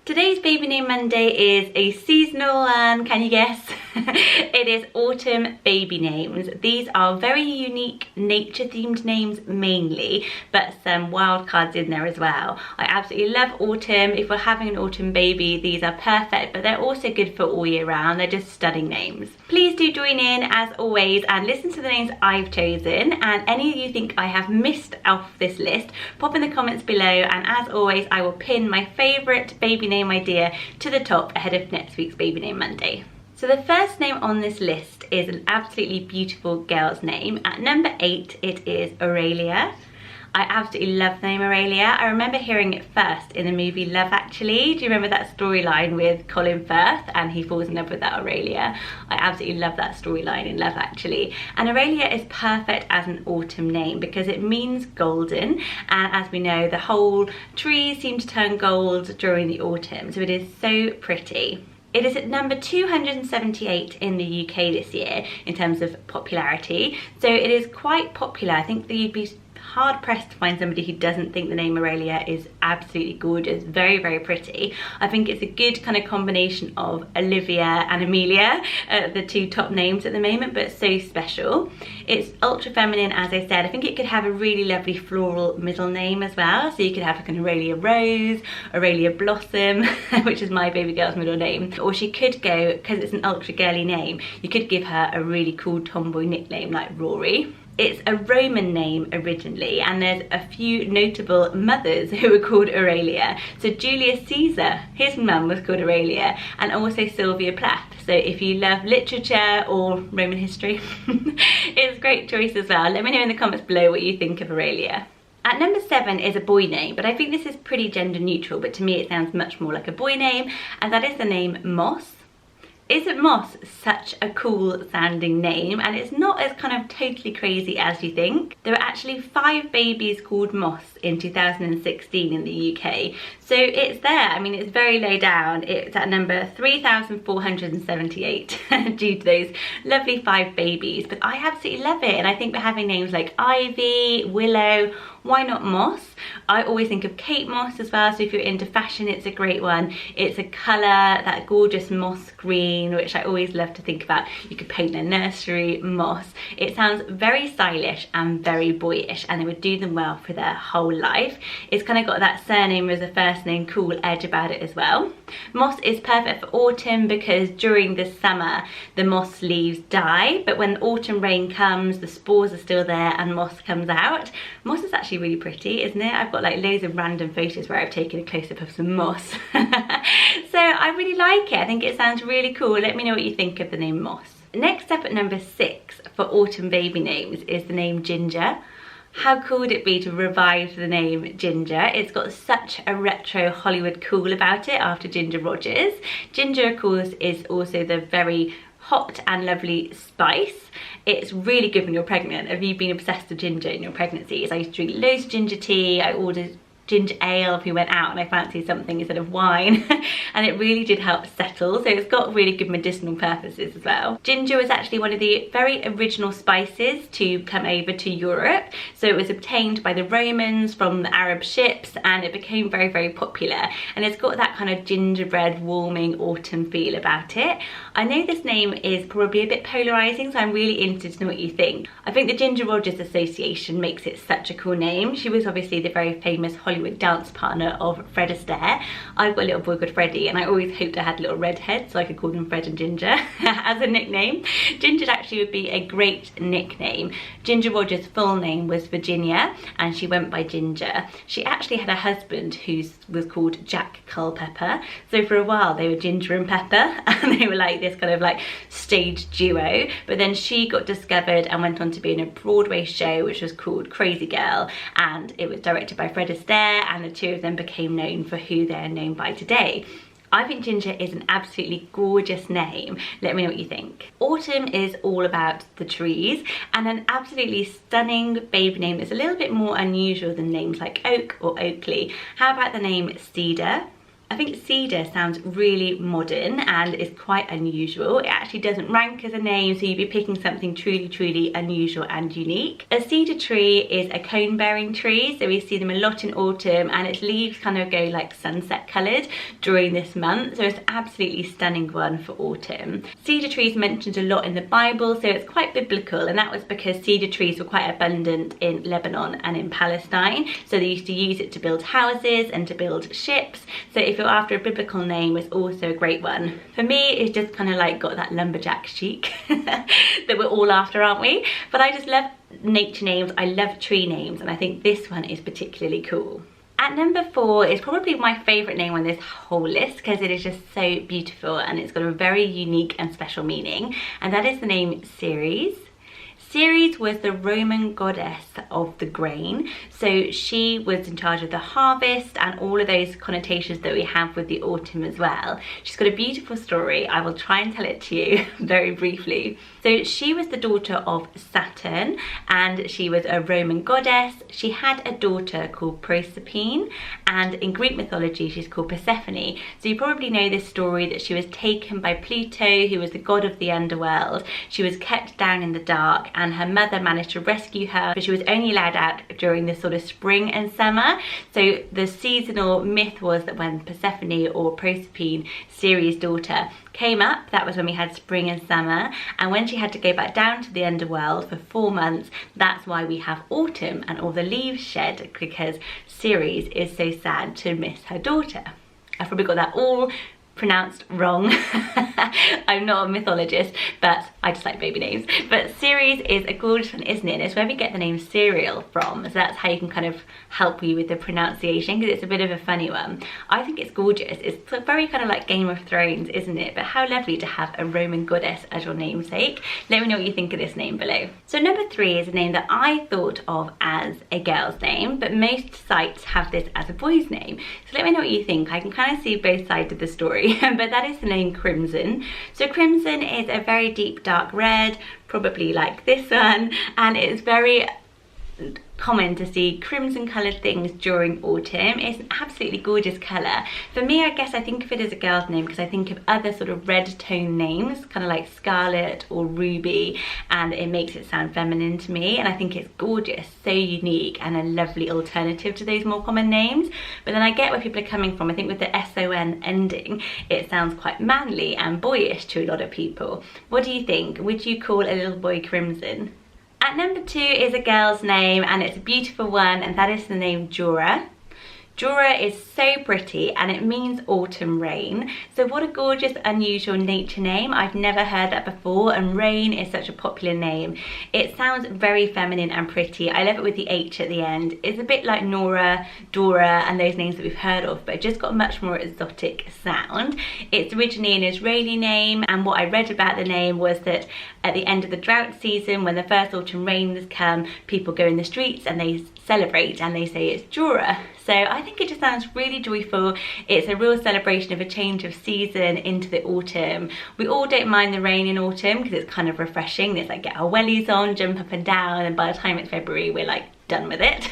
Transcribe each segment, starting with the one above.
Today's Baby Name Monday is a seasonal one, can you guess? It is autumn baby names. These are very unique nature themed names mainly, but some wild cards in there as well. I absolutely love autumn. If we're having an autumn baby, these are perfect, but they're also good for all year round. They're just stunning names. Please do join in as always and listen to the names I've chosen, and any of you think I have missed off this list, pop in the comments below, and as always I will pin my favourite baby name idea to the top ahead of next week's Baby Name Monday. So the first name on this list is an absolutely beautiful girl's name. At number 8 it is Aurelia. I absolutely love the name Aurelia. I remember hearing it first in the movie Love Actually. Do you remember that storyline with Colin Firth and he falls in love with that Aurelia? I absolutely love that storyline in Love Actually. And Aurelia is perfect as an autumn name because it means golden, and as we know, the whole trees seem to turn gold during the autumn, so it is so pretty. It is at number 278 in the UK this year in terms of popularity, so it is quite popular. I think that you'd be hard pressed to find somebody who doesn't think the name Aurelia is absolutely gorgeous, very, very pretty. I think it's a good kind of combination of Olivia and Amelia, the two top names at the moment, but so special. It's ultra feminine, as I said. I think it could have a really lovely floral middle name as well, so you could have like an Aurelia Rose, Aurelia Blossom, which is my baby girl's middle name, or she could go, because it's an ultra girly name, you could give her a really cool tomboy nickname like Rory. It's a Roman name originally, and there's a few notable mothers who were called Aurelia. So Julius Caesar, his mum was called Aurelia, and also Sylvia Plath. So if you love literature or Roman history, it's a great choice as well. Let me know in the comments below what you think of Aurelia. At number 7 is a boy name, but I think this is pretty gender neutral, but to me it sounds much more like a boy name, and that is the name Moss. Isn't Moss such a cool sounding name? And it's not as kind of totally crazy as you think. There were actually 5 babies called Moss in 2016 in the UK. So it's there. I mean, it's very low down. It's at number 3,478 due to those lovely 5 babies. But I absolutely love it. And I think we're having names like Ivy, Willow, why not Moss? I always think of Kate Moss as well, so if you're into fashion, it's a great one. It's a colour, that gorgeous moss green, which I always love to think about. You could paint a nursery moss. It sounds very stylish and very boyish, and it would do them well for their whole life. It's kind of got that surname as a first name cool edge about it as well. Moss is perfect for autumn because during the summer the moss leaves die, but when autumn rain comes, the spores are still there and moss comes out. Moss is actually really pretty, isn't it? I've got like loads of random photos where I've taken a close-up of some moss. So I really like it. I think it sounds really cool. Let me know what you think of the name Moss. Next up at number 6 for autumn baby names is the name Ginger. How cool would it be to revive the name Ginger? It's got such a retro Hollywood cool about it after Ginger Rogers. Ginger, of course, is also the very hot and lovely spice. It's really good when you're pregnant. Have you been obsessed with ginger in your pregnancies? I used to drink loads of ginger tea. I ordered ginger ale if we went out and I fancied something instead of wine and it really did help settle, so it's got really good medicinal purposes as well. Ginger was actually one of the very original spices to come over to Europe, so it was obtained by the Romans from the Arab ships and it became very, very popular, and it's got that kind of gingerbread warming autumn feel about it. I know this name is probably a bit polarizing, so I'm really interested to know what you think. I think the Ginger Rogers Association makes it such a cool name. She was obviously the very famous Hollywood dance partner of Fred Astaire. I've got a little boy called Freddie and I always hoped I had little redheads so I could call them Fred and Ginger as a nickname. Ginger actually would be a great nickname. Ginger Rogers' full name was Virginia and she went by Ginger. She actually had a husband who was called Jack Culpepper, so for a while they were Ginger and Pepper and they were like this kind of like stage duo, but then she got discovered and went on to be in a Broadway show which was called Crazy Girl, and it was directed by Fred Astaire, and the two of them became known for who they're known by today. I think Ginger is an absolutely gorgeous name. Let me know what you think. Autumn is all about the trees, and an absolutely stunning baby name that's a little bit more unusual than names like Oak or Oakley. How about the name Cedar? I think Cedar sounds really modern and is quite unusual. It actually doesn't rank as a name, so you'd be picking something truly, truly unusual and unique. A cedar tree is a cone-bearing tree, so we see them a lot in autumn, and its leaves kind of go like sunset coloured during this month, so it's an absolutely stunning one for autumn. Cedar trees mentioned a lot in the Bible, so it's quite biblical, and that was because cedar trees were quite abundant in Lebanon and in Palestine, so they used to use it to build houses and to build ships. So if you're after a biblical name, it's also a great one. For me, it's just kind of like got that lumberjack chic that we're all after, aren't we? But I just love nature names, I love tree names, and I think this one is particularly cool. At number 4 is probably my favourite name on this whole list because it is just so beautiful and it's got a very unique and special meaning, and that is the name Ceres. Ceres was the Roman goddess of the grain, so she was in charge of the harvest and all of those connotations that we have with the autumn as well. She's got a beautiful story. I will try and tell it to you very briefly. So she was the daughter of Saturn and she was a Roman goddess. She had a daughter called Proserpine, and in Greek mythology she's called Persephone. So you probably know this story that she was taken by Pluto, who was the god of the underworld. She was kept down in the dark and her mother managed to rescue her, but she was only allowed out during the sort of spring and summer. So the seasonal myth was that when Persephone, or Proserpine, Ceres' daughter, came up, that was when we had spring and summer, and when she had to go back down to the underworld for 4 months, that's why we have autumn and all the leaves shed, because Ceres is so sad to miss her daughter. I've probably got that all pronounced wrong. I'm not a mythologist, but I just like baby names. But Ceres is a gorgeous one, isn't it? And it's where we get the name cereal from, so that's how you can kind of help you with the pronunciation, because it's a bit of a funny one. I think it's gorgeous. It's very kind of like Game of Thrones, isn't it? But how lovely to have a Roman goddess as your namesake. Let me know what you think of this name below. So number 3 is a name that I thought of as a girl's name, but most sites have this as a boy's name. So let me know what you think. I can kind of see both sides of the story. But that is the name Crimson. So Crimson is a very deep dark red, probably like this one, and it's very common to see crimson coloured things during autumn. It's an absolutely gorgeous colour. For me, I guess I think of it as a girl's name because I think of other sort of red tone names, kind of like Scarlet or Ruby, and it makes it sound feminine to me, and I think it's gorgeous, so unique, and a lovely alternative to those more common names. But then I get where people are coming from. I think with the S-O-N ending, it sounds quite manly and boyish to a lot of people. What do you think? Would you call a little boy Crimson? At number 2 is a girl's name, and it's a beautiful one, and that is the name Jorah. Jorah is so pretty and it means autumn rain. So what a gorgeous, unusual nature name. I've never heard that before, and rain is such a popular name. It sounds very feminine and pretty. I love it with the H at the end. It's a bit like Nora, Dora, and those names that we've heard of, but it just got a much more exotic sound. It's originally an Israeli name, and what I read about the name was that at the end of the drought season, when the first autumn rains come, people go in the streets and they celebrate and they say it's Jorah. So I think it just sounds really joyful. It's a real celebration of a change of season into the autumn. We all don't mind the rain in autumn because it's kind of refreshing. It's like get our wellies on, jump up and down, and by the time it's February, we're like done with it.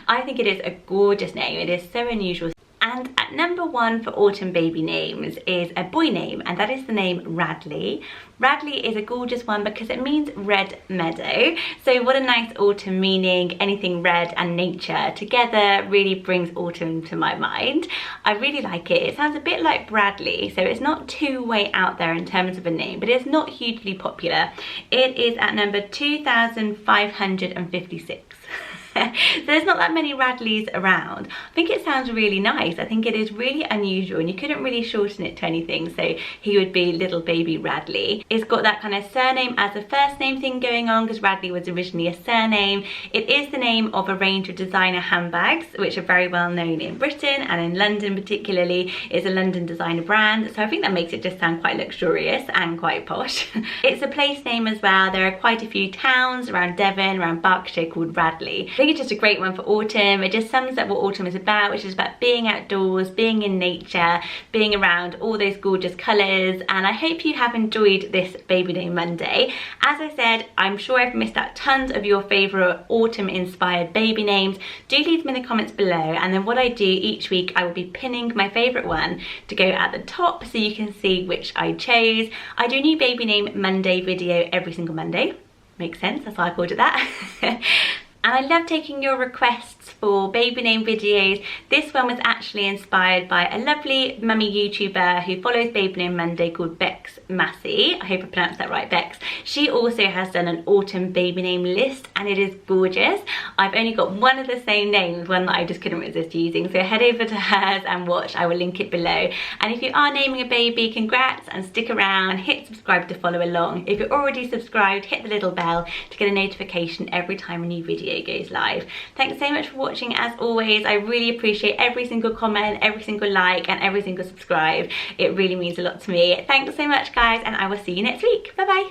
I think it is a gorgeous name. It is so unusual. And at number 1 for autumn baby names is a boy name, and that is the name Radley. Radley is a gorgeous one because it means red meadow. So what a nice autumn meaning. Anything red and nature together really brings autumn to my mind. I really like it. It sounds a bit like Bradley, so it's not too way out there in terms of a name, but it's not hugely popular. It is at number 2,556. So there's not that many Radleys around. I think it sounds really nice. I think it is really unusual, and you couldn't really shorten it to anything, so he would be little baby Radley. It's got that kind of surname as a first name thing going on because Radley was originally a surname. It is the name of a range of designer handbags which are very well known in Britain and in London particularly. It's a London designer brand, so I think that makes it just sound quite luxurious and quite posh. It's a place name as well. There are quite a few towns around Devon, around Berkshire called Radley. I think it's just a great one for autumn. It just sums up what autumn is about, which is about being outdoors, being in nature, being around all those gorgeous colours. And I hope you have enjoyed this Baby Name Monday. As I said, I'm sure I've missed out tons of your favourite autumn inspired baby names. Do leave them in the comments below, and then what I do each week, I will be pinning my favourite one to go at the top so you can see which I chose. I do a new Baby Name Monday video every single Monday. Makes sense, that's why I called it that. And I love taking your requests for baby name videos. This one was actually inspired by a lovely mummy YouTuber who follows Baby Name Monday called Bex Massey. I hope I pronounced that right, Bex. She also has done an autumn baby name list and it is gorgeous. I've only got one of the same names, one that I just couldn't resist using. So head over to hers and watch, I will link it below. And if you are naming a baby, congrats, and stick around, hit subscribe to follow along. If you're already subscribed, hit the little bell to get a notification every time a new video goes live. Thanks so much for watching. As always, I really appreciate every single comment, every single like, and every single subscribe. It really means a lot to me. Thanks so much, guys, and I will see you next week. Bye bye.